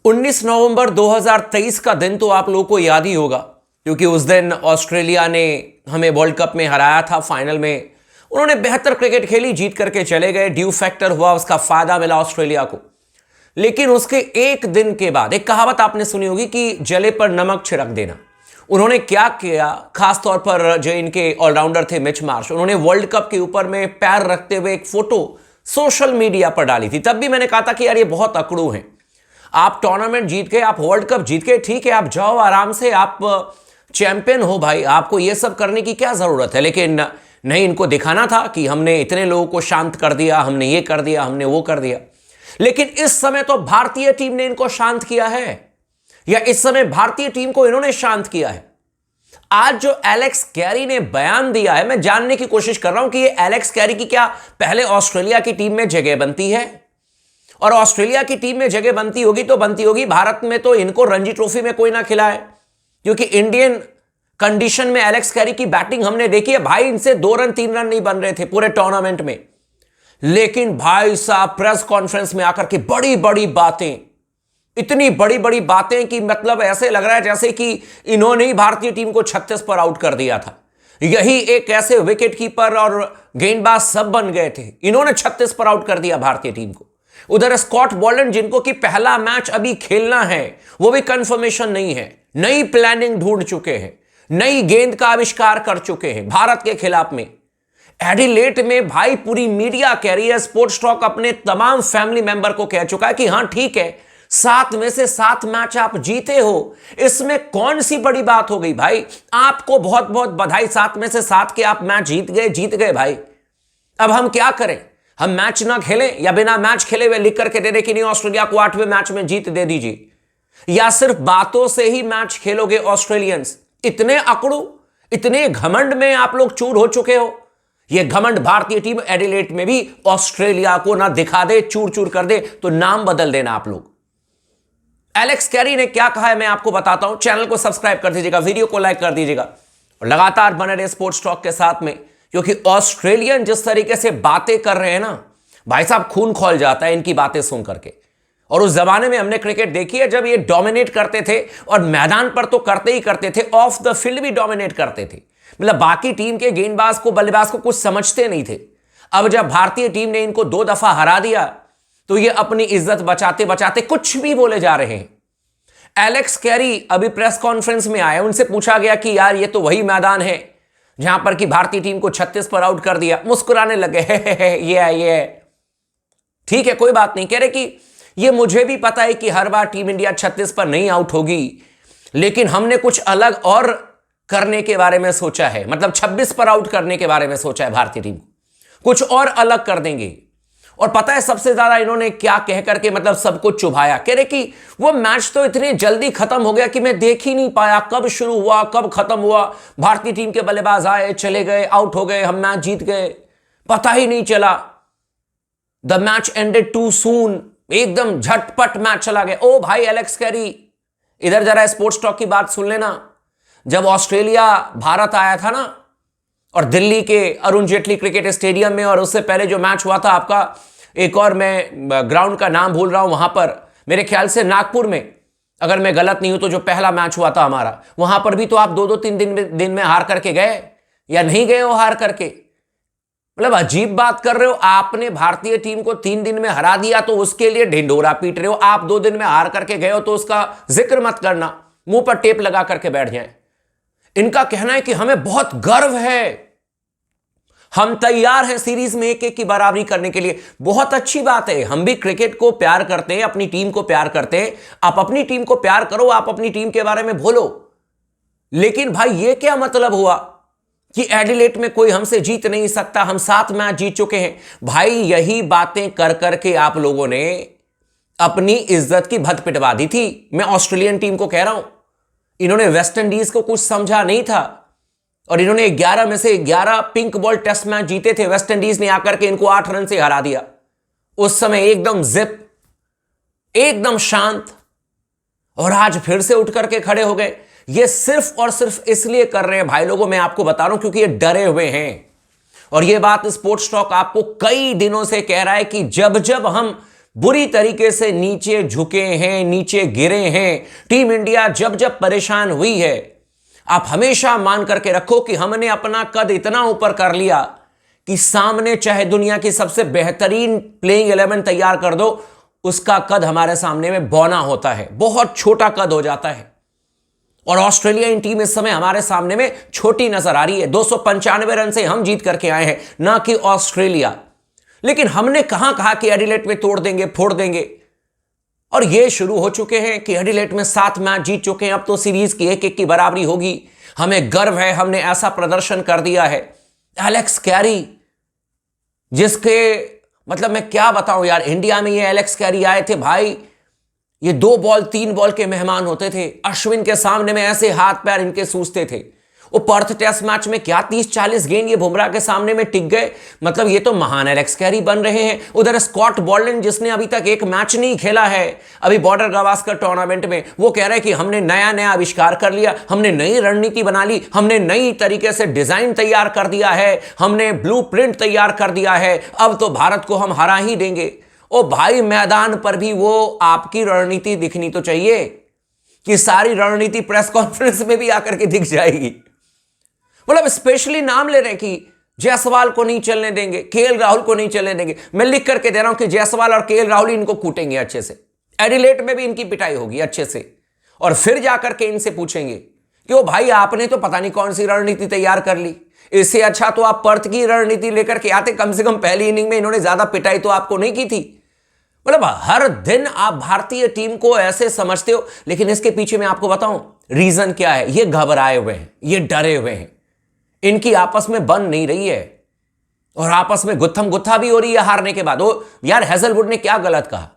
19 नवंबर 2023 का दिन तो आप लोगों को याद ही होगा, क्योंकि उस दिन ऑस्ट्रेलिया ने हमें वर्ल्ड कप में हराया था। फाइनल में उन्होंने बेहतर क्रिकेट खेली, जीत करके चले गए। ड्यू फैक्टर हुआ, उसका फायदा मिला ऑस्ट्रेलिया को। लेकिन उसके एक दिन के बाद एक कहावत आपने सुनी होगी कि जले पर नमक छिड़क देना। उन्होंने क्या किया, खासतौर पर जो इनके ऑलराउंडर थे मिच मार्श, उन्होंने वर्ल्ड कप के ऊपर में पैर रखते हुए एक फोटो सोशल मीडिया पर डाली थी। तब भी मैंने कहा था कि यार ये बहुत अकड़ू हैं। आप टूर्नामेंट जीत गए, आप वर्ल्ड कप जीत गए, ठीक है, आप जाओ आराम से, आप चैंपियन हो भाई, आपको ये सब करने की क्या जरूरत है। लेकिन नहीं, इनको दिखाना था कि हमने इतने लोगों को शांत कर दिया, हमने ये कर दिया, हमने वो कर दिया। लेकिन इस समय तो भारतीय टीम ने इनको शांत किया है, या इस समय भारतीय टीम को इन्होंने शांत किया है। आज जो एलेक्स कैरी ने बयान दिया है, मैं जानने की कोशिश कर रहा हूं कि ये एलेक्स कैरी की क्या पहले ऑस्ट्रेलिया की टीम में जगह बनती है, और ऑस्ट्रेलिया की टीम में जगह बनती होगी तो बनती होगी, भारत में तो इनको रणजी ट्रॉफी में कोई ना खिलाए। क्योंकि इंडियन कंडीशन में एलेक्स कैरी की बैटिंग हमने देखी है भाई, इनसे 2 रन 3 रन नहीं बन रहे थे पूरे टूर्नामेंट में। लेकिन भाई साहब प्रेस कॉन्फ्रेंस में आकर के बड़ी बड़ी बातें, इतनी बड़ी बड़ी बातें कि मतलब ऐसे लग रहा है जैसे कि इन्होंने ही भारतीय टीम को 36 पर आउट कर दिया था। यही एक ऐसे विकेट कीपर और गेंदबाज सब बन गए थे, इन्होंने 36 पर आउट कर दिया भारतीय टीम को। उधर स्कॉट बॉलैंड, जिनको कि पहला मैच अभी खेलना है, वो भी कंफर्मेशन नहीं है, नई प्लानिंग ढूंढ चुके हैं, नई गेंद का आविष्कार कर चुके हैं भारत के खिलाफ में। एडिलेड में भाई पूरी मीडिया कह रही है, स्पोर्ट्स टॉक अपने तमाम फैमिली मेंबर को कह चुका है कि हां ठीक है, 7 में से 7 मैच आप जीते हो, इसमें कौन सी बड़ी बात हो गई भाई। आपको बहुत बहुत बधाई, 7 में से 7 के आप मैच जीत गए भाई। अब हम क्या करें, हम मैच ना खेलें या बिना मैच खेले हुए लिख करके दे दे कि नहीं ऑस्ट्रेलिया को 8वें मैच में जीत दे दीजिए, या सिर्फ बातों से ही मैच खेलोगे ऑस्ट्रेलियंस। इतने अकड़ू, इतने घमंड में आप लोग चूर हो चुके हो। यह घमंड भारतीय टीम एडिलेड में भी ऑस्ट्रेलिया को ना दिखा दे, चूर चूर कर दे, तो नाम बदल देना आप लोग। एलेक्स कैरी ने क्या कहा है मैं आपको बताता हूं। चैनल को सब्सक्राइब कर दीजिएगा, वीडियो को लाइक कर दीजिएगा और लगातार बने रहे स्पोर्ट्स टॉक के साथ में, क्योंकि ऑस्ट्रेलियन जिस तरीके से बातें कर रहे हैं ना भाई साहब, खून खौल जाता है इनकी बातें सुन करके। और उस जमाने में हमने क्रिकेट देखी है जब ये डोमिनेट करते थे, और मैदान पर तो करते ही करते थे, ऑफ द फील्ड भी डोमिनेट करते थे। मतलब बाकी टीम के गेंदबाज को, बल्लेबाज को कुछ समझते नहीं थे। अब जब भारतीय टीम ने इनको 2 दफा हरा दिया तो ये अपनी इज्जत बचाते बचाते कुछ भी बोले जा रहे हैं। एलेक्स कैरी अभी प्रेस कॉन्फ्रेंस में आए, उनसे पूछा गया कि यार ये तो वही मैदान है जहां पर कि भारतीय टीम को 36 पर आउट कर दिया। मुस्कुराने लगे, ये ठीक है, कोई बात नहीं। कह रहे कि ये मुझे भी पता है कि हर बार टीम इंडिया 36 पर नहीं आउट होगी, लेकिन हमने कुछ अलग और करने के बारे में सोचा है। मतलब 26 पर आउट करने के बारे में सोचा है भारतीय टीम को, कुछ और अलग कर देंगे। और पता है सबसे ज्यादा इन्होंने क्या कह करके मतलब सबको चुभाया। कह रहे कि वो मैच तो इतने जल्दी खत्म हो गया कि मैं देख ही नहीं पाया कब शुरू हुआ कब खत्म हुआ। भारतीय टीम के बल्लेबाज आए, चले गए, आउट हो गए, हम मैच जीत गए, पता ही नहीं चला। The match ended too soon, एकदम झटपट मैच चला गया। ओ भाई एलेक्स कैरी, इधर जरा स्पोर्ट्स टॉक की बात सुन लेना। जब ऑस्ट्रेलिया भारत आया था ना, और दिल्ली के अरुण जेटली क्रिकेट स्टेडियम में, और उससे पहले जो मैच हुआ था आपका एक और, मैं ग्राउंड का नाम भूल रहा हूं, वहां पर मेरे ख्याल से नागपुर में, अगर मैं गलत नहीं हूं तो जो पहला मैच हुआ था हमारा, वहां पर भी तो आप 2-2 दिन में हार करके गए, या नहीं गए हो हार करके। मतलब अजीब बात कर रहे हो। आपने भारतीय टीम को 3 दिन में हरा दिया तो उसके लिए ढिंढोरा पीट रहे हो। आप 2 दिन में हार करके गए हो तो उसका जिक्र मत करना, मुंह पर टेप लगा करके बैठ जाए। इनका कहना है कि हमें बहुत गर्व है, हम तैयार हैं सीरीज में 1-1 की बराबरी करने के लिए। बहुत अच्छी बात है, हम भी क्रिकेट को प्यार करते हैं, अपनी टीम को प्यार करते हैं। आप अपनी टीम को प्यार करो, आप अपनी टीम के बारे में बोलो। लेकिन भाई ये क्या मतलब हुआ कि एडिलेड में कोई हमसे जीत नहीं सकता, हम 7 मैच जीत चुके हैं। भाई यही बातें कर करके आप लोगों ने अपनी इज्जत की भद पिटवा दी थी। मैं ऑस्ट्रेलियन टीम को कह रहा हूं, इन्होंने वेस्ट इंडीज को कुछ समझा नहीं था, और इन्होंने 11 में से 11 पिंक बॉल टेस्ट मैच जीते थे। वेस्ट इंडीज ने आकर के इनको 8 रन से हरा दिया। उस समय एकदम जिप, एकदम शांत, और आज फिर से उठ करके खड़े हो गए। ये सिर्फ और सिर्फ इसलिए कर रहे हैं भाई लोगों, मैं आपको बता रहा हूं, क्योंकि ये डरे हुए हैं। और ये बात स्पोर्ट्स टॉक आपको कई दिनों से कह रहा है कि जब जब हम बुरी तरीके से नीचे झुके हैं, नीचे गिरे हैं। टीम इंडिया जब जब परेशान हुई है, आप हमेशा मान करके रखो कि हमने अपना कद इतना ऊपर कर लिया कि सामने चाहे दुनिया की सबसे बेहतरीन प्लेइंग 11 तैयार कर दो, उसका कद हमारे सामने में बौना होता है, बहुत छोटा कद हो जाता है। और ऑस्ट्रेलियाई टीम इस समय हमारे सामने में छोटी नजर आ रही है। 295 रन से हम जीत करके आए हैं, ना कि ऑस्ट्रेलिया। लेकिन हमने कहां कहा कि एडिलेड में तोड़ देंगे, फोड़ देंगे, और ये शुरू हो चुके हैं कि एडिलेड में 7 मैच जीत चुके हैं। अब तो सीरीज की 1-1 की बराबरी होगी। हमें गर्व है, हमने ऐसा प्रदर्शन कर दिया है। एलेक्स कैरी, जिसके मतलब मैं क्या बताऊं यार, इंडिया में ये एलेक्स कैरी आए थे भाई, ये 2 बॉल 3 बॉल के मेहमान होते थे। अश्विन के सामने में ऐसे हाथ पैर इनके सूजते थे। वो पर्थ टेस्ट मैच में क्या 30-40 गेंद ये बुमराह के सामने में टिक गए। मतलब ये तो महान एलेक्स कैरी बन रहे हैं। उधर स्कॉट बॉल्डन, जिसने अभी तक एक मैच नहीं खेला है अभी बॉर्डर गावस्कर टूर्नामेंट में, वो कह रहे हैं कि हमने नया नया आविष्कार कर लिया, हमने नई रणनीति बना ली, हमने नई तरीके से डिजाइन तैयार कर दिया है, हमने ब्लूप्रिंट तैयार कर दिया है, अब तो भारत को हम हरा ही देंगे। ओ भाई, मैदान पर भी वो आपकी रणनीति दिखनी तो चाहिए कि सारी रणनीति प्रेस कॉन्फ्रेंस में भी आकर के दिख जाएगी। मतलब स्पेशली नाम ले रहे हैं कि जायसवाल को नहीं चलने देंगे, केएल राहुल को नहीं चलने देंगे। मैं लिख करके दे रहा हूं कि जायसवाल और केएल राहुल इनको कूटेंगे अच्छे से, एडिलेड में भी इनकी पिटाई होगी अच्छे से, और फिर जाकर के इनसे पूछेंगे कि ओ भाई, आपने तो पता नहीं कौन सी रणनीति तैयार कर ली। इससे अच्छा तो आप पर्थ की रणनीति लेकर के आते, कम से कम पहली इनिंग में इन्होंने ज्यादा पिटाई तो आपको नहीं की थी। मतलब हर दिन आप भारतीय टीम को ऐसे समझते हो, लेकिन इसके पीछे मैं आपको बताऊं रीजन क्या है। ये घबराए हुए हैं, ये डरे हुए हैं, इनकी आपस में बन नहीं रही है, और आपस में गुत्थम गुत्था भी हो रही है हारने के बाद। वो यार, हेजलवुड ने क्या गलत कहा?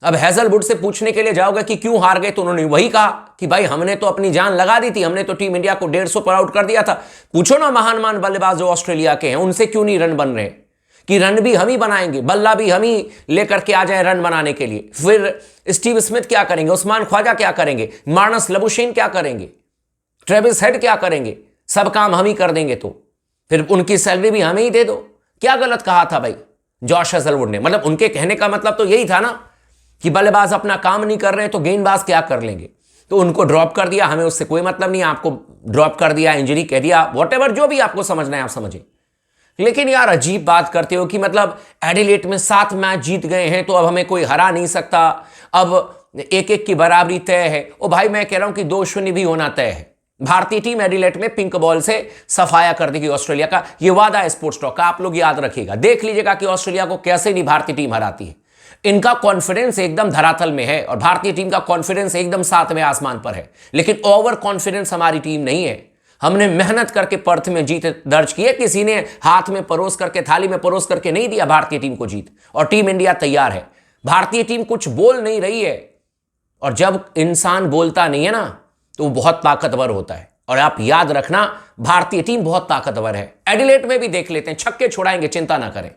अब हेजलवुड से पूछने के लिए जाओगे कि क्यों हार गए, तो उन्होंने वही कहा कि भाई हमने तो अपनी जान लगा दी थी, हमने तो टीम इंडिया को 150 पर आउट कर दिया था। पूछो ना महान बल्लेबाज जो ऑस्ट्रेलिया के हैं, उनसे क्यों नहीं रन बन रहे, कि रन भी हम ही बनाएंगे, बल्ला भी हम ही लेकर के आ जाए रन बनाने के लिए। फिर स्टीव स्मिथ क्या करेंगे, उस्मान ख्वाजा क्या करेंगे, मार्नस लबुशेन क्या करेंगे, ट्रेविस हेड क्या करेंगे, सब काम हम ही कर देंगे, तो फिर उनकी सैलरी भी हमें ही दे दो। क्या गलत कहा था भाई जॉश हेजलवुड ने? मतलब उनके कहने का मतलब तो यही था ना कि बल्लेबाज अपना काम नहीं कर रहे हैं तो गेंदबाज क्या कर लेंगे। तो उनको ड्रॉप कर दिया, हमें उससे कोई मतलब नहीं, आपको ड्रॉप कर दिया, इंजरी कह दिया, व्हाटएवर, जो भी आपको समझना है आप समझिए। लेकिन यार अजीब बात करते हो कि मतलब एडिलेड में 7 मैच जीत गए हैं तो अब हमें कोई हरा नहीं सकता, अब 1-1 की बराबरी तय है। ओ भाई, मैं कह रहा हूं कि 2-0 भी होना तय है। भारतीय टीम एडिलेड में पिंक बॉल से सफाया कर देगी ऑस्ट्रेलिया का, यह वादा है स्पोर्ट्स टॉक का, आप लोग याद रखिएगा। देख लीजिएगा कि ऑस्ट्रेलिया को कैसे नहीं भारतीय टीम हराती है। इनका कॉन्फिडेंस एकदम धरातल में है और भारतीय टीम का कॉन्फिडेंस एकदम 7वें आसमान पर है। लेकिन ओवर कॉन्फिडेंस हमारी टीम नहीं है। हमने मेहनत करके पर्थ में जीत दर्ज की है, किसी ने हाथ में परोस करके, थाली में परोस करके नहीं दिया भारतीय टीम को जीत, और टीम इंडिया तैयार है। भारतीय टीम कुछ बोल नहीं रही है, और जब इंसान बोलता नहीं है ना तो वो बहुत ताकतवर होता है। और आप याद रखना, भारतीय टीम बहुत ताकतवर है। एडिलेड में भी देख लेते हैं, छक्के छुड़ाएंगे, चिंता ना करें।